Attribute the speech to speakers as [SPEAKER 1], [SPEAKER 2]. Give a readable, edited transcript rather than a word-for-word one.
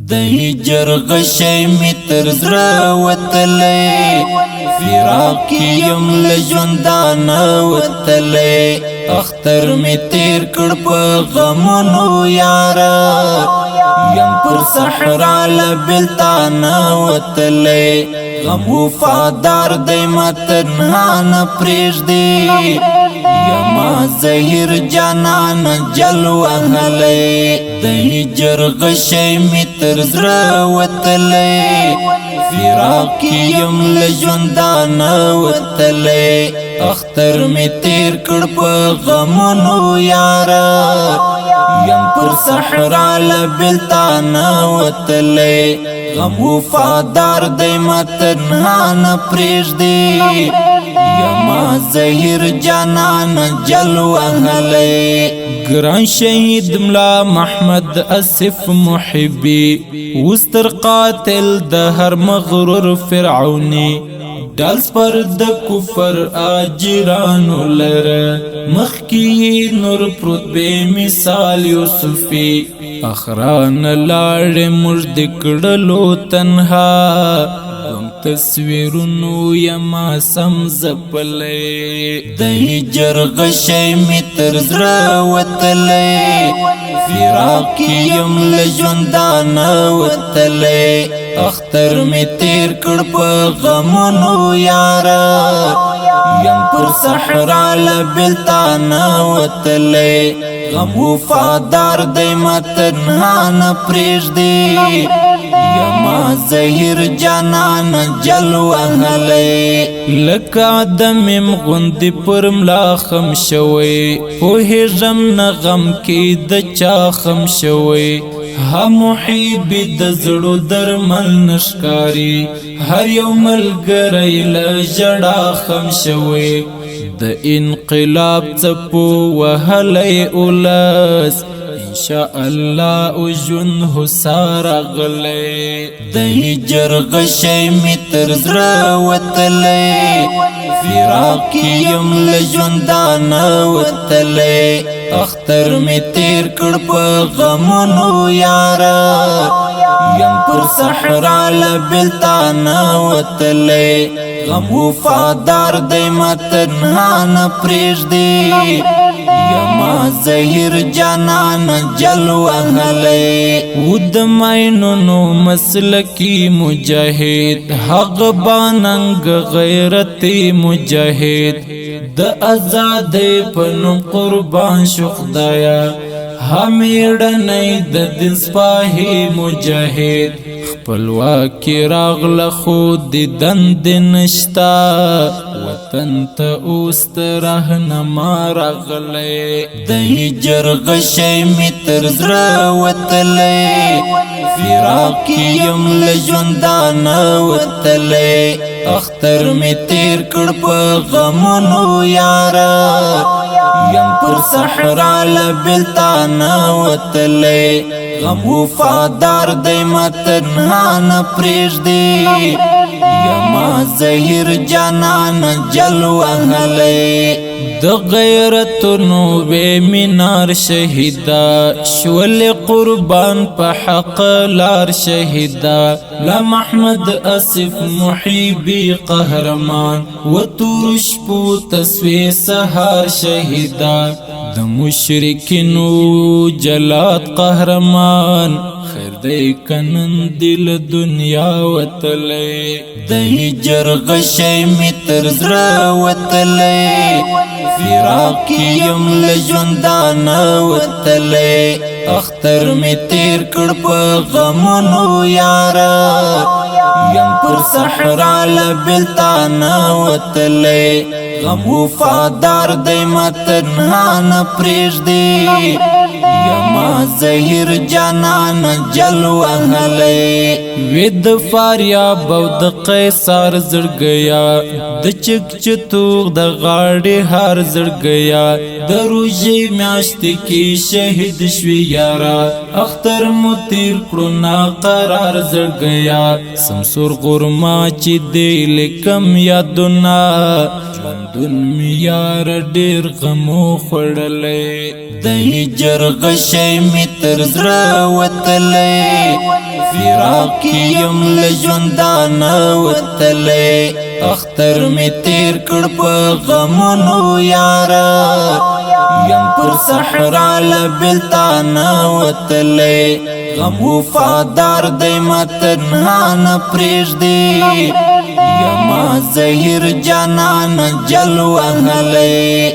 [SPEAKER 1] د هجر غشی می تر زړه وتلی فراق یم له ژوندانه وتلی اختر می تیر کړ په غمونو یاره یم پر صحرا له بلتانه وتلی غم وفادار دی ما تنها نه پرېږدي یما زهیر جانان جل وهلی د هجر غشی می تر زړه وتلی فراق یم له ژوندانه وتلی اختر می تیر کړ په غمونو یاره یم پر صحرا له بلتانه وتلی غم وفادار دی ما تنها نه پرېږدي یما زهیر جانان جل وهلی ګران شهید ملا محمد اسف محبی وستر قاتل د هر مغرور فرعونی ډالس پر د کفر اجرانو لره مخکی نور پروت بے مثال یوسفی اخران لاړ مجد کړلو تنها غم تصویرونو یما سم زپلی د هجر غشی می تر زړه وتلی فراق یم له ژوندانه وتلی اختر می تیر کړ په غمونو یاره یم پر صحرا له بلتانه وتلی غم وفادار دی ما تنها نه پرېږدي یما زهیر جانان جل وهلی لکه آدم غوندې پر ملا خم شوی پوهېږم نه غم کې د چا خم شوی ها محبي د زړو درمل نشکاري هر یو ملګری له ژړا خم شوی د انقلاب څپو وهلی اولس انشاء الله او ژوند هوسا راغلی د هجر غشی می تر زړه وتلی فراق یم له ژوندانه وتلی اختر می تیر کړ په غمونو یاره یم پر صحرا له بلتانه وتلی غم وفادار دی ما تنها نه پرېږدي یما زهیر جانان جل وهلی و د ماینونو مسلکی مجاهد حق باننګ غیرتی مجاهد د آزادۍ په نوم قربان شو خدایا همیړنۍ د دین سپاهی مجاهد خپلواکي راغله خو د دندې نشته وطن ته اوس ته رهنما راغلی د هجر غشی می تر زړه وتلی فراق یم له ژوندانه وتلی اختر می تیر کړ په غمونو یاره یم پر صحرا له بلتانه وتلی غم وفادار دی ما تنها نه پرېږدي یما زهیر جانان جل وهلی د غیرتونو بے مینار شهیدا شول قربان په حق لار شهیدا لا محمد اسف محبی قهرمان و تور شپو تسوی سهار شهیدا د مشرکینو جلات قهرمان خیر دی کنن دل دنیا وتلی د هجر غشی می تر زړه وتلی فراق یم له ژوندانه وتلی اختر می تیر کړ په غمونو یاره یم پر صحرا له بلتانه وتلی غم وفادار دی ما تنها نه پرېږدي یما زهیر جانان جل وهلی وی د فاریاب او د قیصار زړګیا د چک چتوغ د غاړې هار زړګیا د روژې میاشتې کې شهید شوي یارا اختر مو تیر کړو ناقرار زړګیا سمسور غرما چې دی لیکم یادونه ژوندون می یار ډېر غمو خوړلی د هجر غشی می تر زړه وتلی فراق یم لژوندانه وتلی اختر می تیر کړ په غمونو یارا یم پر صحرا لبلتانه وتلی غم وفادار دی ما تنها نه پرېږدي یما زهیر جانان جل وهلی